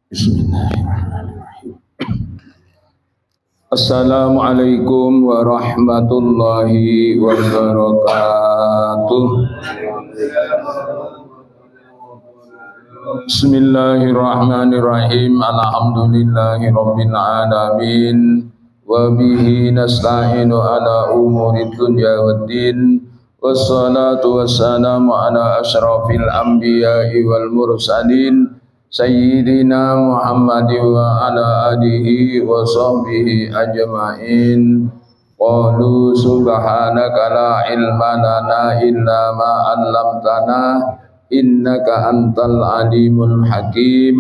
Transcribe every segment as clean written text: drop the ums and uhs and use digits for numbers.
Bismillahirrahmanirrahim. Assalamualaikum warahmatullahi wabarakatuh. Bismillahirrahmanirrahim. Alhamdulillahi rabbil alamin. Wa bihi nasta'inu ala umuri dunya waddin. Wassalatu wassalamu ala asyrafil anbiya'i wal mursalin Sayyidina Muhammad wa ala alihi wa sahbihi ajma'in. Qalu subhanaka la ilma lana illa ma 'allamtana innaka antal alimul hakim.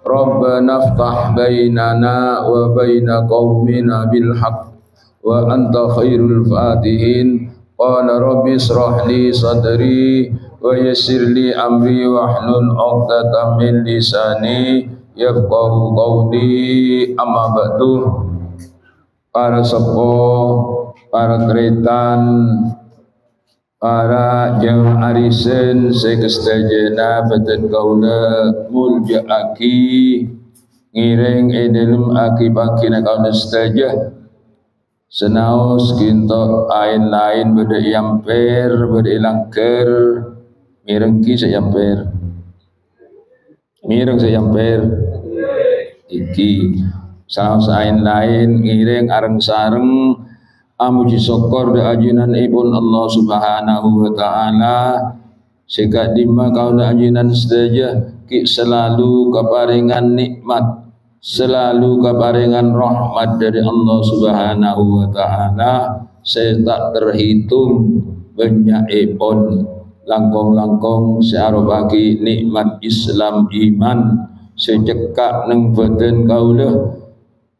Rabbana iftah bainana wa baina qaumina bil haqq wa anta khairul fatihin. Qala rabbi israh li sadri wa yassir li amri wahlul 'uqdatam min lisani yafqahu qawli. Amma ba'du. Para sepuh, para tretan, para jamaah arisan sekestejena badan kaula muljaaki ngiring edelum akibakina kaula stajah senaos kinto ain lain beda yamper beda ilangker mireng ki sayamper mireng sayamper iki saos ain lain ngiring areng sareng amuji syukur da ajunan ibun Allah subhanahu wa ta'ala sehingga dima kauna ajunan sedaya ki selalu keparingan nikmat selalu keparingan rahmat dari Allah subhanahu wa ta'ala saya tak terhitung banyak ipun langkong-langkong searobaki nikmat Islam iman secekak neng badan kaula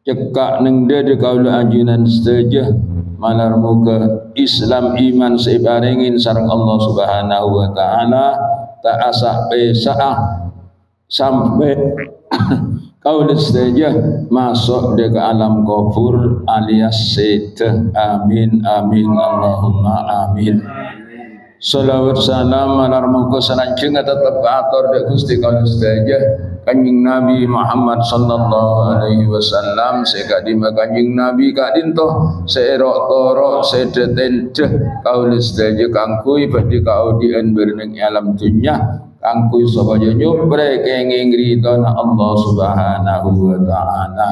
cekak neng dada kaula ajunan sedaya malar muka Islam iman seibaringin sareng Allah subhanahu wa ta'ala tak asah pesa'ah sampai kaula saja masuk ke alam kubur alias sedah. Amin amin Allahumma amin. Salawat salam malar muka sananjeng tetap atur dek Gusti kaula saja Kanjeng Nabi Muhammad sallallahu alaihi wasallam seka di Kanjeng Nabi kadintoh seerok torok sedetendeh kaula saja kangkui badhe kaudien berneng alam dunya kangkui sapa nyubre kenging ridana Allah subhanahu wa ta'ala.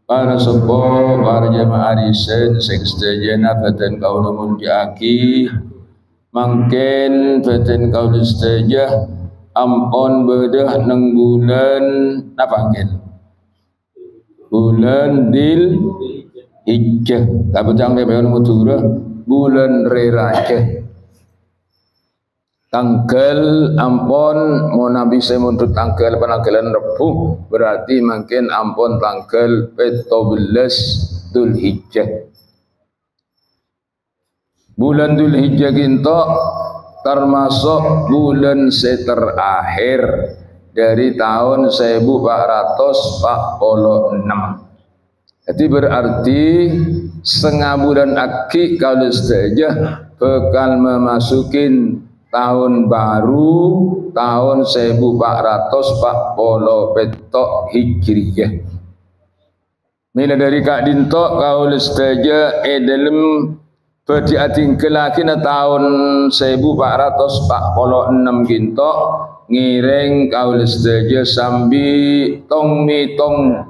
Para sepuh, para jamaah arisan sing sedaya badan kaula muljaaki mangken badan kaula sedaya ampun bedah neng bulan apa angin bulan Dil Hijjah kabejang lebeon mutura bulan Reraja tanggal ampun mau nabi saya untuk tanggal penanggalan Rebu berarti mungkin ampun tanggal 17 Dzul Hijjah. Bulan Dzul Hijjah kinto termasuk bulan terakhir dari tahun 1446. Jadi berarti setengah bulan aki kalau saja bakal memasukin tahun baru tahun 1440 Hijriyah. Mila dari Kak Dinto kalau saja dalam Badi atingkelakina tahun 1446 ginto ngiring kaul sedaja sambi tong mitong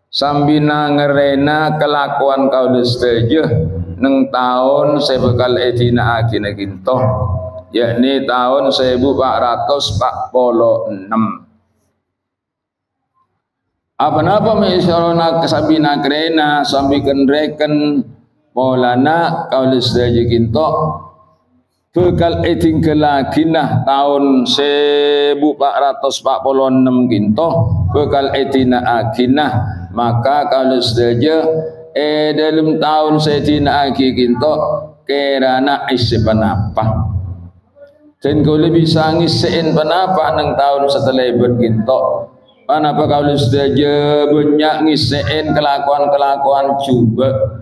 sambi nangerena kelakuan kaul sedaja neng tahun sebekal etina akina ginto yakni tahun 1446. Apa-apa misalnya kesabi nagrena sambi kenreken Maulana kaulis saja kinto bekal etingkelaginah tahun 1446 kinto bekal etina aginah maka kaulis saja dalam tahun setina agi kinto kerana isi penapa dan kau lebih sangisin penapa neng tahun setelah berkinto penapa kaulis saja banyak ngisein kelakuan-kelakuan juga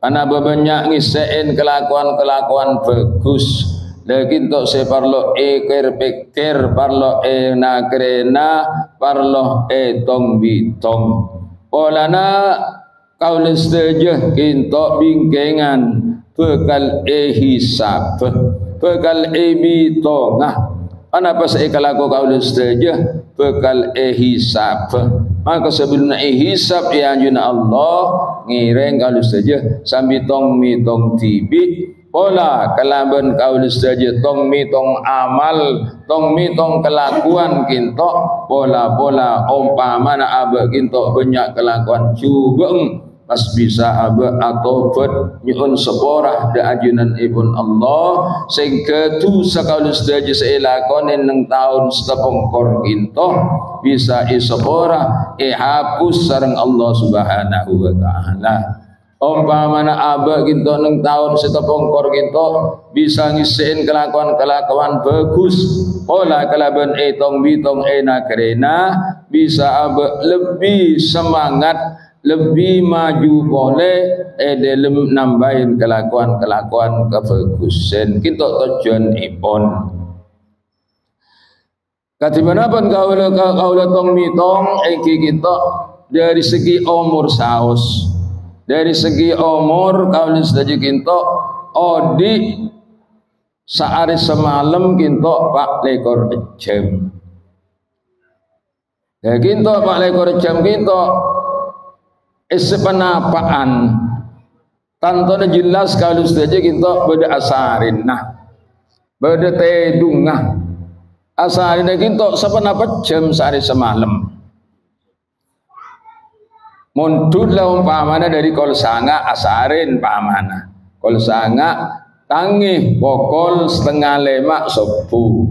Karena banyak ngisein kelakuan-kelakuan bagus. Lakin tok se parlo ker pikir parlo na krena parlo tong bitong. Polana kaulis saja kinto bingkengan bekal hisab bekal bitongah. Kenapa saya kalau kaulis saja bekal hisab? Maka sebelum hisab ya anjuna Allah ngireng kaulis saja sambil tong mitong tibi. Pola kalaban kaulis saja tong mitong amal tong mitong kelakuan kinto pola umpamana aba kinto banyak kelakuan cubeng pas bisa aba atau bet nyun seporah da ajunan ibun Allah sing ketu sakaulis saja seilakonin nang tahun setepongkor kinto bisa iseporah hapus sareng Allah Subhanahu wa taala. Umpamana aba kinto nang tahun setepongkor kinto bisa ngisiin kelakuan bagus pola kalaban tong bitong na kerena bisa aba lebih semangat lebih maju boleh dalam nambahin kelakuan kebagusan kinto tujuan ipon katimanapun kaula tong mitong kita dari segi umur saos. Dari segi umur kaulis saja kinto odi sehari semalam kinto 4 jam. Ya kinto 4 jam kinto penapaan tantone jelas kaulis saja kinto beda asarin nah beda tedungah asarin kinto sepenapa jam sehari semalam. Mundutlah umpamana dari kol sanga asarin pamana kol sanga tangi pokol 5:30 subuh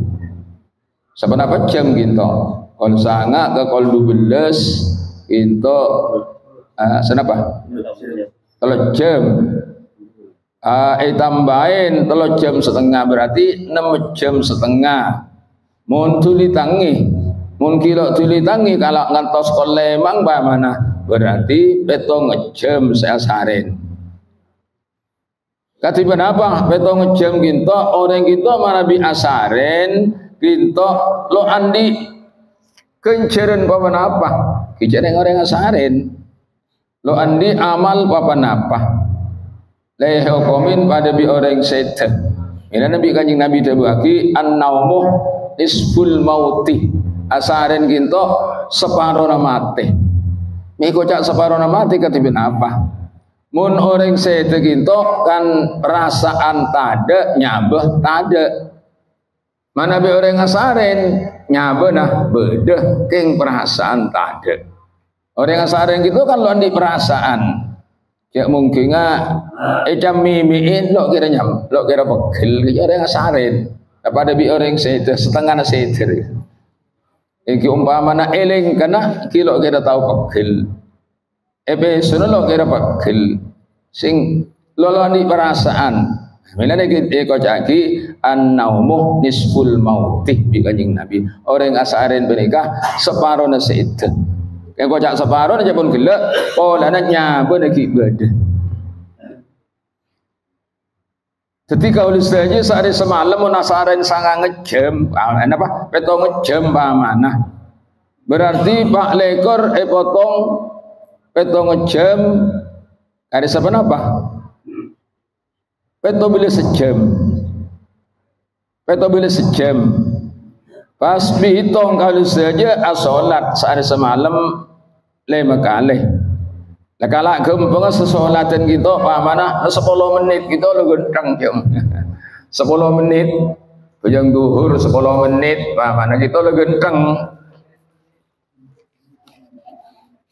seberapa jam gitu kol sanga ke kol 12 itu senapa 3 jam tambahin 3 jam setengah berarti 6 jam setengah mun tuli tangi mun kilo tuli tangi kalau ngantos kol lemang pamana berarti petong jam seasarin. Katiban apa? Petong jam kinto orang kinto mana bi asarin kinto lo andi kenceren papan apa? Kenceren orang asarin. Lo andi amal papan apa? Leh hukumin pada bi orang setan. Ini Nabi Kanjeng Nabi dawuhi an-naumu isful mauti. Asarin kinto separuh mati. Miko cak separuh mati katibin apa? Mun orang sete kinto kan perasaan tada nyabeh tada. Mana be orang ngasarin nyabeh nah beda king perasaan tada. Orang ngasarin gitu kan lo di perasaan. Ya mungkin jam mimiin lo kira nyam lo kira pegel orang ngasarin. Pada bi orang sete setengah sete. Iki umpamana eling kana kilo kira tahu pegel. Sono lo kira pegel. Sing loloni perasaan. Milane iki kocaki an-naumu nisful mautih bi Kanjeng Nabi. Orang asarin menikah separuh seite. Yang kocak separuh aja pun gelek, polana nyaben iki ibadah. Ketika ulis saja sehari semalam menasarin sangat ngejam, apa? Petong ngejam pamanah. Berarti Pak Lekor potong petong ngejam hari siapa apa? Petong bila sejam. Petong bila sejam. Pas dihitung kalau saja asolat sehari semalam 5 kali. Kalau gempeng sesolatan gitu pamanah 10 menit gitu lo gendang jam 10 menit bujang duhur 10 menit pamanah gitu lo gendang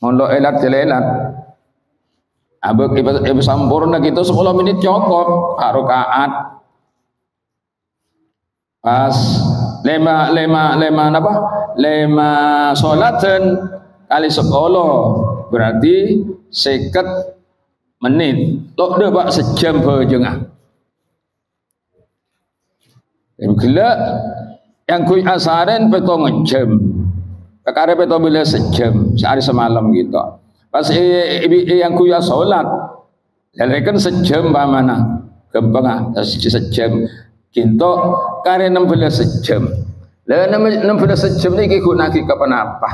mondok elat jelelat abek ibu sampurna gitu 10 menit cukup harokaat pas 5 solatan kali 10 berarti 50 menit lo udah pak sejam bejengah gila yang kui asarin petong jam kakare petong bila sejam sehari semalam gitu pas yang kui sholat kan sejam pamana gempeng sejam Kinto kare 16 jam. Lah 16 jam niki gunaki kapan apa?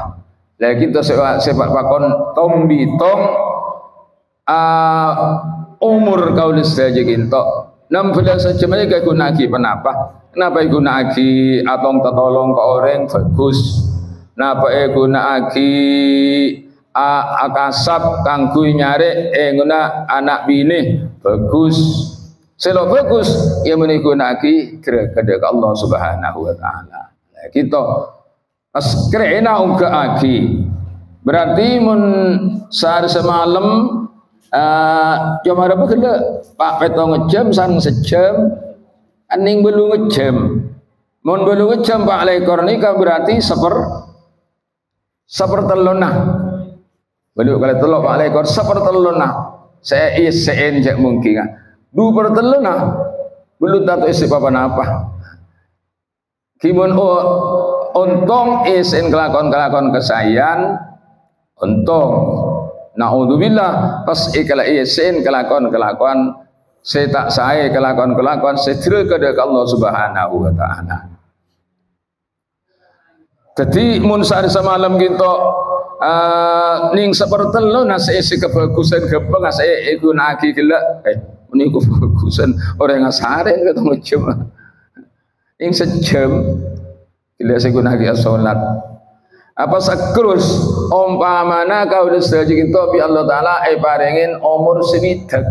Lah kita sepak pakon tong bitong umur kaulis saja kinto 16 jam niki gunaki penapa? Kenapa gunaki atong tetolong ke orang bagus? Napa gunaki akasap kanggo nyare nguna anak bini bagus. Selo bagus yang menigunaki kepada Allah Subhanahu wa taala. Kita pas kerena uga aki. Berarti mun sehari semalam jam berapa kena Pak petong ngejam sang sejam aning belum ngejam. Mun belum ngejam Pak lekor nikah berarti sepertelunah. Belum kalau telok Pak lekor sepertelunah. Saya isen jak mungkin. 2/3 belum tahu isi apa-apa. Kimun untung isen kelakon kesayan untung. Naudzubillah pas ikala isen kelakon saya tak saya kelakon sedera kepada Allah Subhanahu wa taala. Jadi mun sehari semalam kita ning sepertelo isi kebagusan gempeng saya gunaki gila ini kebagusan orang ngasarin ketemu jam ing sejam gila saya gunaki sholat apa sakrus umpamana kau sedaya kita bi Allah taala parengin umur sewidak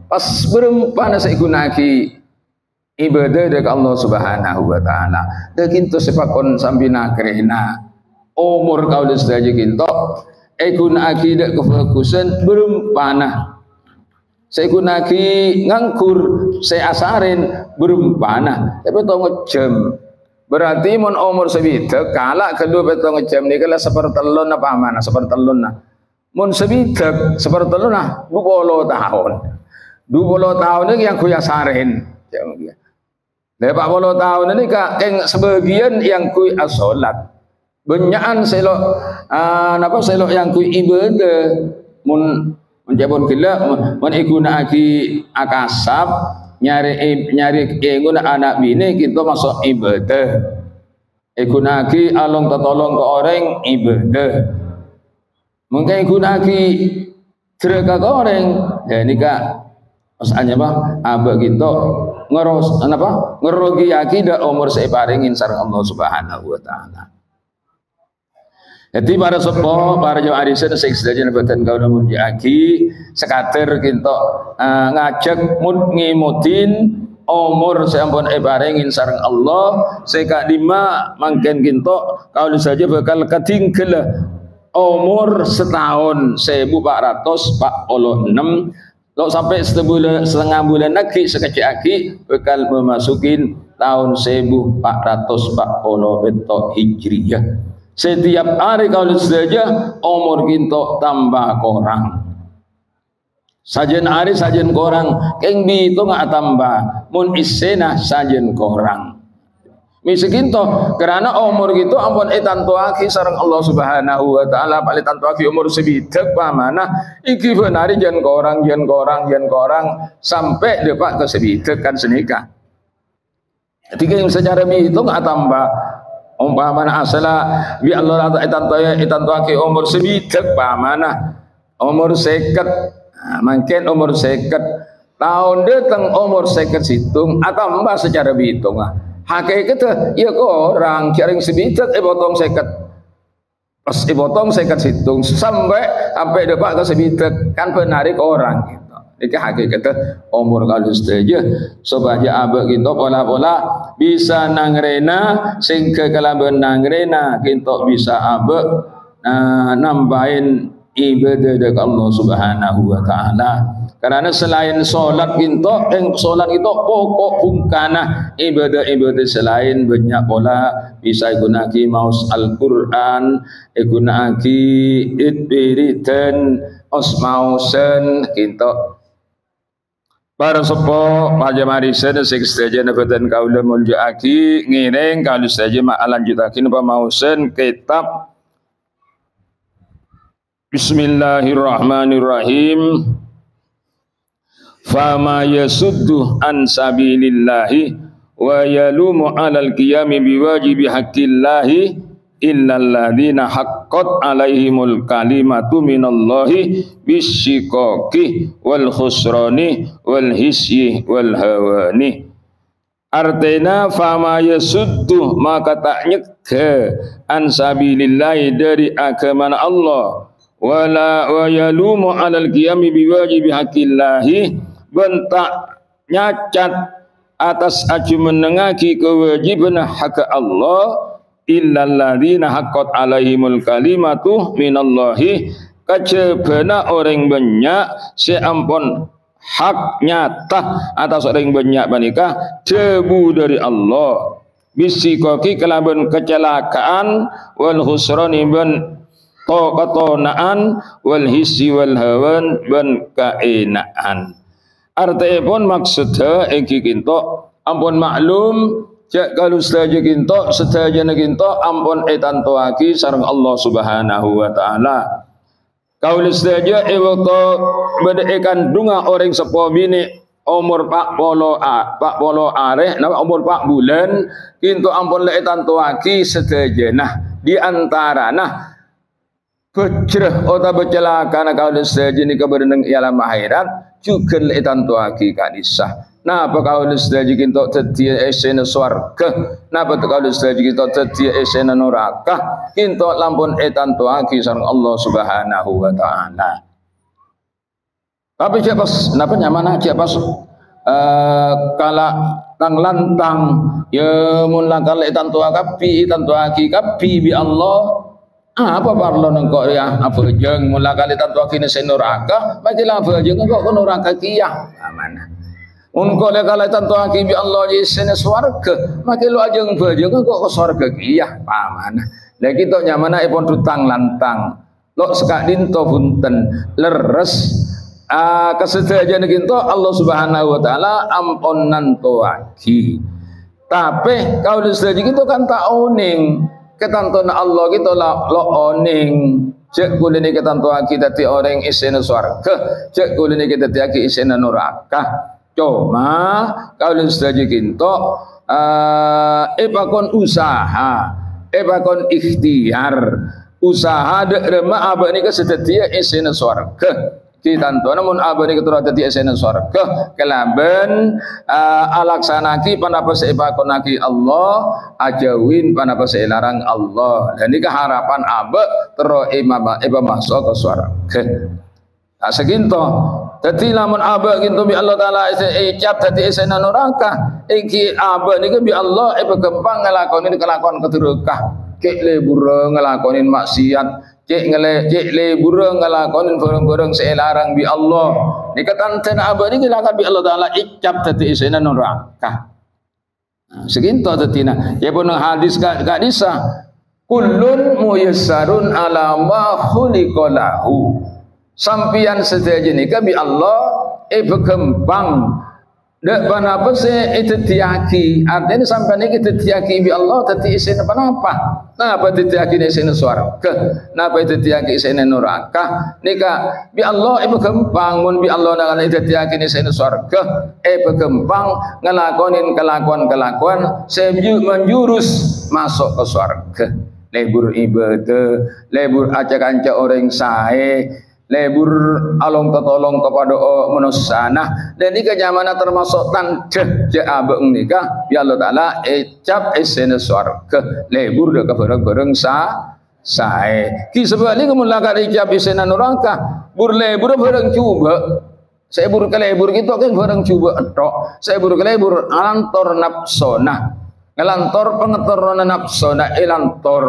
pas berempana saya gunaki ibadah dari Allah Subhanahu wa taala dah kinto sepakon sambina kerena umur kau sedaya kita gunaki dak kebagusan berempana saya gunaki ngangkur saya asarin berempana tapi to ngejam berarti mun umur sewidak kalak kedua beto ngejam ni kala sepertelun apa mana sepertelun mun sewidak sepertelun 20 tahun 20 tahun ini yang kuya sarin Lah 40 tahun ini keng sebagian yang kui asolat banyakan selok selok yang kui ibadah mun menjabon gila mun igunaki akasap nyari nguna anak bini kita masuk ibadah igunaki along tetolong ke orang ibadah mungkin igunaki cereka ke orang ya nikah maksudnya apa abah kita ngerogi akidah umur saya paringin sareng Allah Subhanahu wa taala. Jadi para sopo, para jemaah arisan sing sedaya nebatan kaula muji aki sekater kinto ngajak ngimutin umur sampun paringin sareng Allah seka 5 mangken kinto kaula saja bakal katingkel umur setahun 1446 lo sampai setengah bulan lagi sekecil aki bakal memasukin tahun 1440 Hijriyah. Setiap hari kalau saja umur kita tambah korang. Sajen hari sajen korang, keng bi itu nggak tambah. Mun isena sajen korang. Miskin toh, karena umur gitu ampun tantuaki sareng Allah Subhanahu wa taala paling tantuaki umur sebidak pamana iki benari jan korang sampai depak ke sebidak kan senikah. Ketika yang secara mi itu nggak tambah umpamana asala bi Allah tantuaki umur sebidak pamana umur 50 mungkin umur 50 tahun datang umur 50 situng atau tambah secara bitung hakikat ya orang jaring sebidak potong 50 pas potong 50 situng sampai depak ke sebidak kan benarik orang gitu. Ini hakikat umur kalau saja supaya abah kita pola-pola bisa nangrena sehingga kalau nangrena kita bisa abah nambahin ibadah dari Allah Subhanahu wa taala. Karena selain sholat sholat itu pokok bungkana ibadah-ibadah selain banyak pola bisa gunaki maus Al-Quran, gunaki idbiritan, osmausen kita. Para sepo pajamarisan sing sedaya nebatan kaula muljaaki ngiring kalau saja lanjutakin pamausen kitab Bismillahirrahmanirrahim. Fama yasuddu an sabilillahi wa yalumu 'alal qiyami biwajibi haqqillahi illal ladzina haqqat 'alaihimul kalimatu minallahi bisyikaki wal khusrani wal hisyi wal hawani. Artinya fama yasuddu maka tak nyegah an sabilillahi dari agama Allah wala wa yalumu 'alal qiyami biwajibi haqqillahi bentak nyacat atas aju menengaki kewajiban hak Allah illal ladzina haqqat 'alaihimul kalimatu minallahi kajabana orang banyak seampun hak nyata atas orang banyak menikah debu dari Allah bisikaki kelaban kecelakaan wal khusrani ban ketonaan wal hissi wal hawan ban kaenaan. Artinya pun maksudnya iki kinto ampun maklum cek kalau saja kinto sedaya kinto ampun etantoaki sareng Allah Subhanahu wa taala. Kaul saja waktu bedekan dunga orang sepo bini umur 40 areh nama umur 4 bulan kinto ampun etantoaki sedaya nah di antara nah bejreh atau bercelaka kaul saja ni keberenang ialam akhirat juga letan tuaki kadisah. Napa kaul saja kinto tetia esena swarga. Napa kaul saja kinto tetia esena neraka. Kinto lampun etan tuaki sareng Allah Subhanahu wa taala. Tapi siapa napa nyaman aja pas kala tang lantang ya mun lakal etan tuaki kapi bi Allah. Apa parlo nengko ya apa jeng mula kali tantu akine senuraka makilah apa jeng kok nuraka kiyah amanah unko le kali tantu akibi Allah di sene swarga makilu ajeng bajeng kok swarga kiyah amanah la kita nyamana ipun tutang lantang lo sekak dinto punten leres kesedayan kinto Allah Subhanahu wa taala ampun nantoaki tapi kalau sedaya gitu kan tak oning ketantuan Allah kita lo oning cek kulini ketantuan kita ti orang isena swarga cek kulini kita ti aki isena neraka cuma kalau saja kinto epakon usaha epakon ikhtiar usaha dek remah abah ni kesetia isena swarga kitanto namun abah ni ketura tadi esena swarga kelaban alaksanaki panapa seipakonaki Allah ajawin panapa seilarang Allah dan ini harapan abah tero eba masuk ke swarga tak seginto tadi lamun abah ginto bi Allah taala icap tadi esena neraka iki abah ni bi Allah eba gampang ngelakonin kelakuan keturukah kek lebur ngelakonin maksiat cek lebur ngelakonin barang-barang selarang bi Allah nikatan ten abah ni ngelakan bi Allah taala icap tadi esena neraka seginto tatina ya pun hadis gak disah kullun muyassarun ala ma khuliqalahu sampian sedaya nika bi Allah begempang dak panapa se itu tiaki artinya sampai ini kita tiaki bi Allah tadi isen apa napa tiaki isen swarga napa itu tiaki isen neraka nika bi Allah begempang mun bi Allah nang itu tiaki isen swarga begempang ngelakonin kelakuan menjurus masuk ke swarga lebur ibadah lebur acak-acak orang sae lebur along tetolong kepada manusia dan ini kenyamanan termasuk tanda abang nikah ya Allah taala ecap esene swarga lebur dak bareng-bareng sae ki sebalik mulaka ecap esene neraka bur lebur bareng coba saya bur ke lebur gitu kan bareng coba tok saya bur ke lebur alantor nafsona ngelantor pengetorona nafsona elantor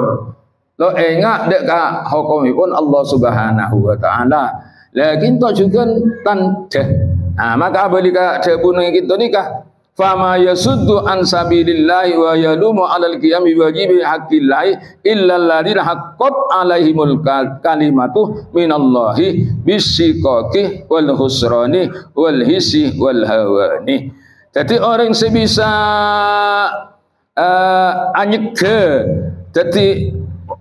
lo enggak dek ka hukumipun Allah Subhanahu wa taala lakin to juga tanda maka abalika debun kita nikah fama yasuddu an sabilillahi wa yalumu alal qiyami wajibi haqqillahi illa alladziina haqqat alaihimul kalimatu minallahi bisyikaki wal khusrani wal hissi wal hawani jadi orang sebisa anyeke jadi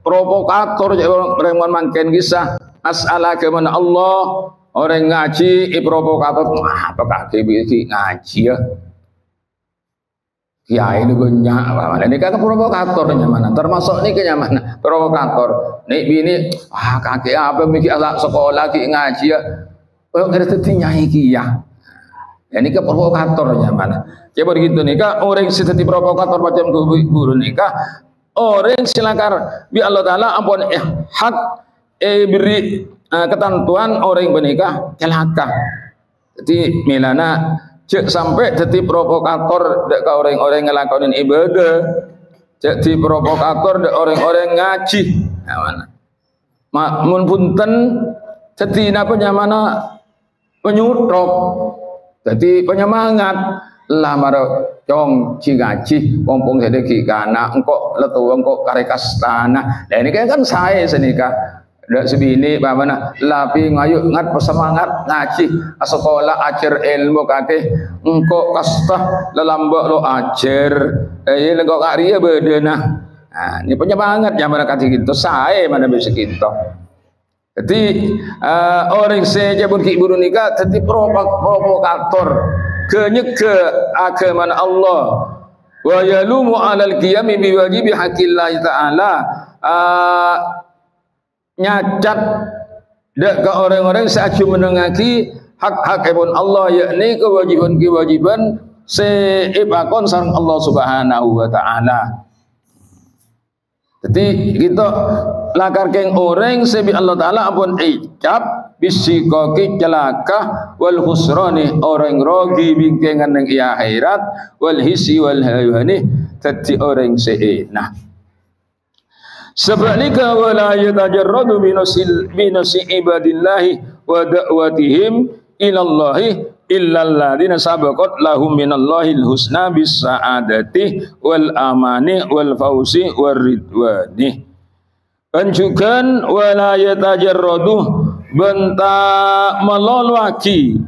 provokator orang mangken kisah as'ala kemana Allah orang ngaji provokator apakah ngaji ya kiai itu banyak mana ini kan provokatornya mana termasuk ini kenyamanan provokator nih bini kakek apa mikir anak sekolah ki ngaji ya oh ngerti nyai kia ini ke provokatornya mana coba begitu nih kak orang seperti provokator macam guru nih kak orang silakan bi Allah Taala ampun hak beri ketentuan orang menikah celaka jadi milana cek sampai jadi provokator dek orang-orang ngelakonin ibadah jadi provokator dek orang-orang ngaji nah, mana makmun punten jadi napa mana penyutrok jadi penyemangat lah maro cong ngaji pompong sedeki kana engkok letu engkok karekas tanah nah ini kan saya senika dak sebini bagaimana lapi ngayu ngat pesemangat ngaji sekolah ajar ilmu kakek engkau kastah lelambak lo ajar engkau karya bedena nah ini penyemangat zaman kata gitu saya mana bisa gitu jadi orang saja pun kiburu nikah jadi provokator kenyeke agama Allah wa yalumu alal qiyami biwajibi haqillahi ta'ala nyacat dek ke orang-orang saat menengaki hak-hak ibun Allah yakni kewajiban-kewajiban seibakon sareng Allah Subhanahu wa taala. Jadi kita lakar keng orang sebi Allah taala ampun icap bisikoki celaka wal khusrani orang rogi bingkengan nang iya akhirat wal hisi wal hayani dadi orang seenah. Sebaliknya wala yatajarradu binasi ibadillahi wa da'watihim ilallahi illalladzina sabaqat lahum minallahil husna bis sa'adati wal amani wal fauzi war ridwani. Anjukan wala yatajarradu benta melolwaki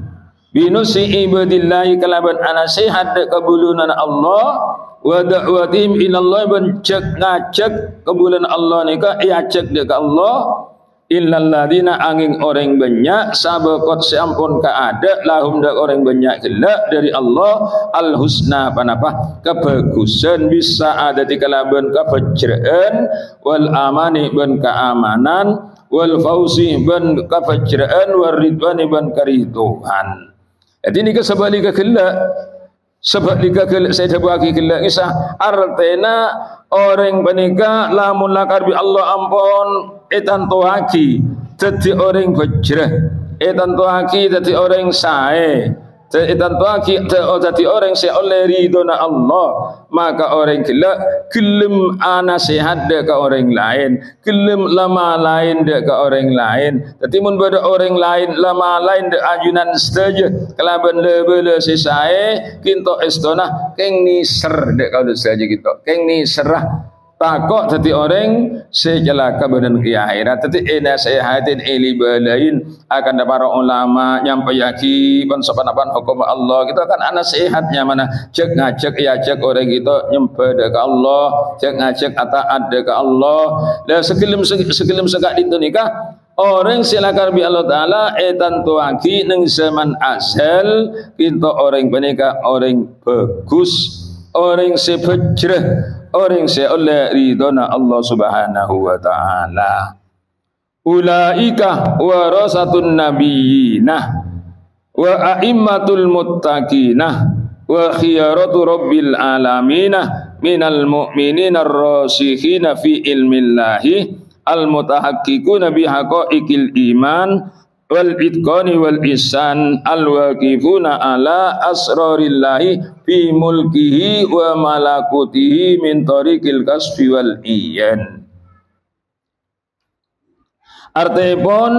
binasi ibadillahi kalaban anasihat kabulunan Allah wa da'watihim ilallah ban cek ngajak kebulan Allah nika iacek dek Allah illalladzina angin orang banyak sabaqat sampun kaada lahum dak orang banyak gelak dari Allah al husna panapa kebagusan bisa ada di kalaban kefajraan wal amani ban keamanan wal fauzi ban kefajraan war ridwani ban keriduan. Jadi ini sebaliknya gelak sebab jika saya bagi kelak kisah artena orang penikah lamun lakar bi Allah ampun etan tohaki jadi orang bajrah etan tohaki jadi orang sae etan tohaki jadi orang se oleh ridona Allah maka orang kelak gelem nasihat dek ke orang lain gelem lama lain dek ke orang lain jadi mun pada orang lain lama lain dek ajunan saja kelaban lebele sesae kinto estona keng ni ser dek kau saja gitu keng ni serah takok jadi orang sejelaka badan ki akhirat jadi nasihatin ilibalain akan para ulama nyampayaki ban sopan-sopan hukum Allah kita akan nasihatnya mana cek ngajak ya cek orang kita nyembah ke Allah cek ngajak ataat ke Allah dan sekelim segak itu nikah orang silakan bi Allah taala etan tuaki neng zaman asal kita orang menikah orang bagus orang sebejrah orang oleh ridona Allah Subhanahu wa taala. Ulaika warasatun nabiyina wa a'immatul muttaqina wa khiyaratu rabbil alamina minal mu'minina ar-rasikhina fi ilmillahi al-mutahaqqiquna bi haqaiqil iman wal itqani wal ihsan al waqifuna ala asrarillahi fi mulkihi wa malakutihi min tariqil kasfi wal iyan. Artipun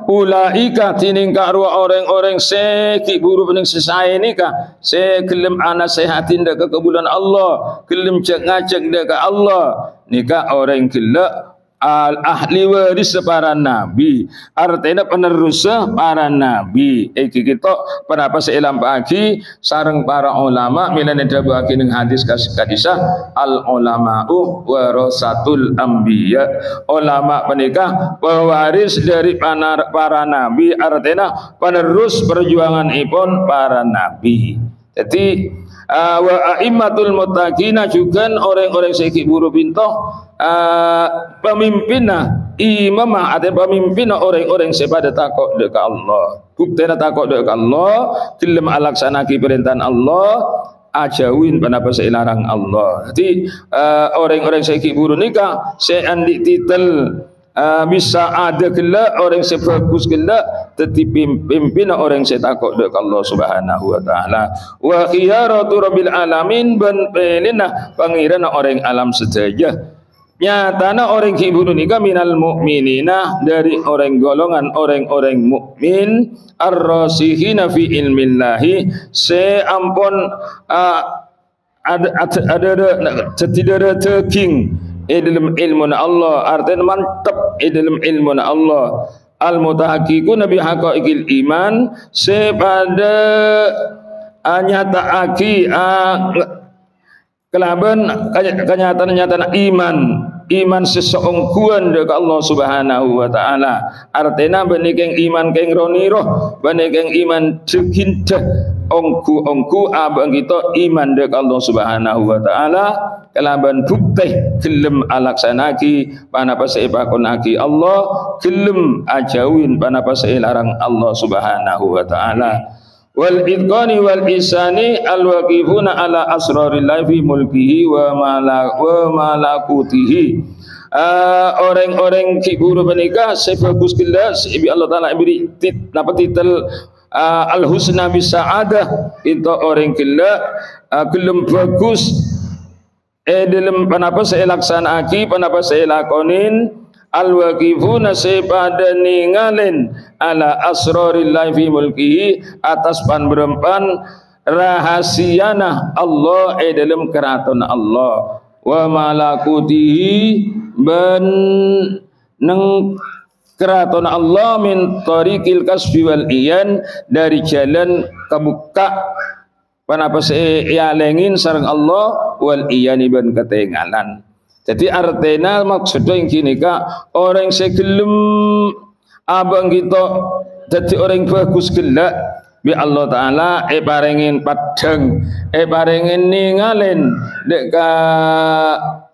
ulaika tiningkah orang-orang seki buru pening sesae nika se gelem anasehatin dek kebulan Allah gelem cek ngajak dek Allah nika orang gelek al ahli waris para nabi artinya penerus para nabi kita penapa seilam pagi sareng para ulama milane dawuh ning hadis kadisah al ulama'u warasatul anbiya ulama menikah pewaris dari para nabi artinya penerus perjuangan ipun para nabi. Jadi wa a'immatul muttaqina juga orang-orang seki buru pintoh pemimpinna imamah ada pemimpinna orang-orang sepada takut dekat Allah buktinya takut dekat Allah dalam alaksanaki perintahan Allah ajauin panapa seilarang Allah. Jadi orang-orang seki buru nikah seandik titel bisa ada kelak orang sebagus kelak tetapi pimpin orang setakut dekat Allah Subhanahu wa taala. Wa khiyaratu rabbil alamin ban pelina pangeran orang alam sejaja. Nyatana orang kiburu nikah minal mu'minina dari orang golongan orang-orang mukmin ar-rasihina fi ilmillahi seampun ada teking dalam ilmu Allah artinya mantap dalam ilmu Allah al-mutahaqqiquna bi haqaiqil iman sepada nyataaki kelaban kenyataan iman seseorang dekat Allah Subhanahu wa taala artinya benikeng iman keng roniroh benikeng iman cekinta ongku abang kita iman dekat Allah Subhanahu wa taala kelaban bukti gelem alaksanaki panapa seipakonaki Allah gelem ajauin panapa seilarang Allah Subhanahu wa taala wal idqani wal isani al waqifuna ala asrarillahi fi mulkihi wa malakutihi. Orang-orang kiburu menikah sebagus kelas ibi Allah taala beri titel al husna bis saadah itu orang kela gelem bagus dalam panapa saya laksanaki panapa saya lakonin al-waqifuna sepada ningalin ala asrarillahi fi mulkihi atas panberempan rahasiana Allah dalam keraton Allah wa malakutihi ben neng keraton Allah min tariqil kasbi wal iyan dari jalan kebuka panapa saya lengin sareng Allah wal iyan ben ketinggalan. Jadi artinya maksudnya yang gini kak orang segelem abang kita jadi orang bagus gelak bi Allah Taala parengin padang parengin ningalin dekat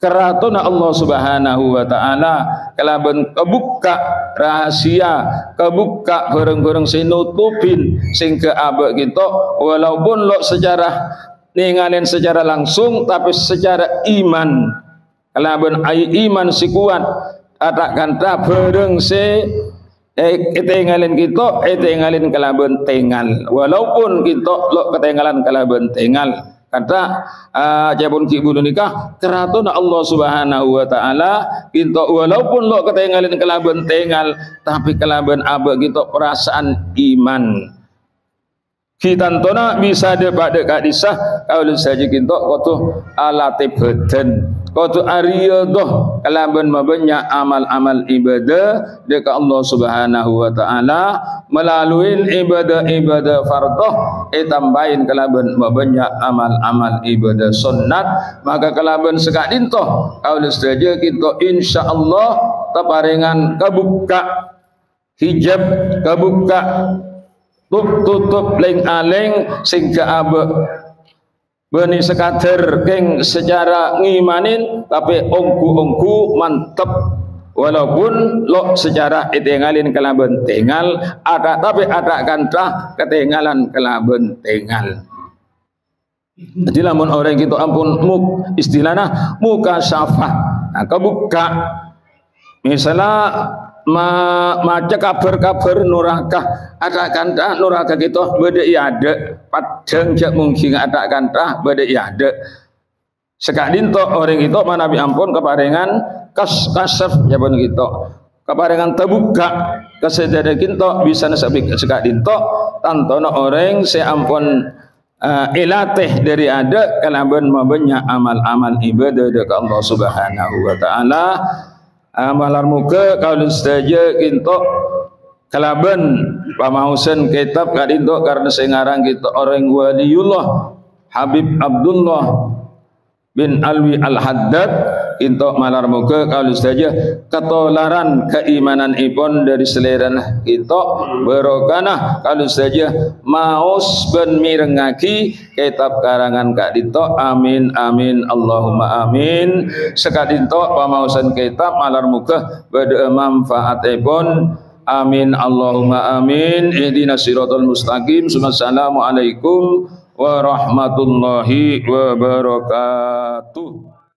keraton Allah Subhanahu wa taala kelaban kebuka rahasia kebuka bareng-bareng sinutupin sehingga abang kita walaupun lo sejarah ningalin secara langsung tapi secara iman kalaban iman si kuat atakan tak bareng se ketinggalan kita ketinggalan kalaban tengal walaupun kita lo ketinggalan kalaban tengal kata jabun kibun nikah keraton Allah Subhanahu wa taala kita walaupun lo ketinggalan kalaban tengal tapi kalaban aba kita perasaan iman kita tona bisa dapat dekat disah kalau saja kita waktu alatih badan waktu ariyadah kalaban mabanya amal-amal ibadah dekat Allah Subhanahu wa taala melalui ibadah-ibadah fardh tambahin kalaban mabanya amal-amal ibadah sunnat maka kalaban sekadin toh kalau saja kita insyaallah taparingan kebuka hijab kebuka tutup leng aleng sehingga abe beni sekadar keng secara ngimanin tapi ongku mantep walaupun lo secara etengalin kelaben tengal ada tapi ada kantah ketinggalan kelaben tengal. Jadi lamun orang gitu ampun istilahnya muka syafah nah kebuka misalnya maca kabar-kabar nurakah ada kantah nurakah kita beda ada padang jak mungkin ada kantah beda ada sekali to orang itu mana bi ampun keparengan kasaf ya pun gitu keparengan terbuka kesedada kita bisa nasabi sekali to tantono orang seampun ilatih dari ada kalaban mabanya amal-amal ibadah dekat Allah Subhanahu wa taala amalan muka kalau saja kita kalaban pamausan kitab kadinto karena sengarang kita orang waliullah Habib Abdullah bin Alwi Al-Haddad intok malar muga kalau saja ketolaran keimanan ipon dari seleran kita berokana kalau saja maos ben mirengaki kitab karangan Kak Dito. Amin amin Allahumma amin. Sekadinto pamausan kitab malar muga bade manfaat ipon. Amin Allahumma amin. Ihdinas siratal mustaqim. Assalamualaikum warahmatullahi wabarakatuh.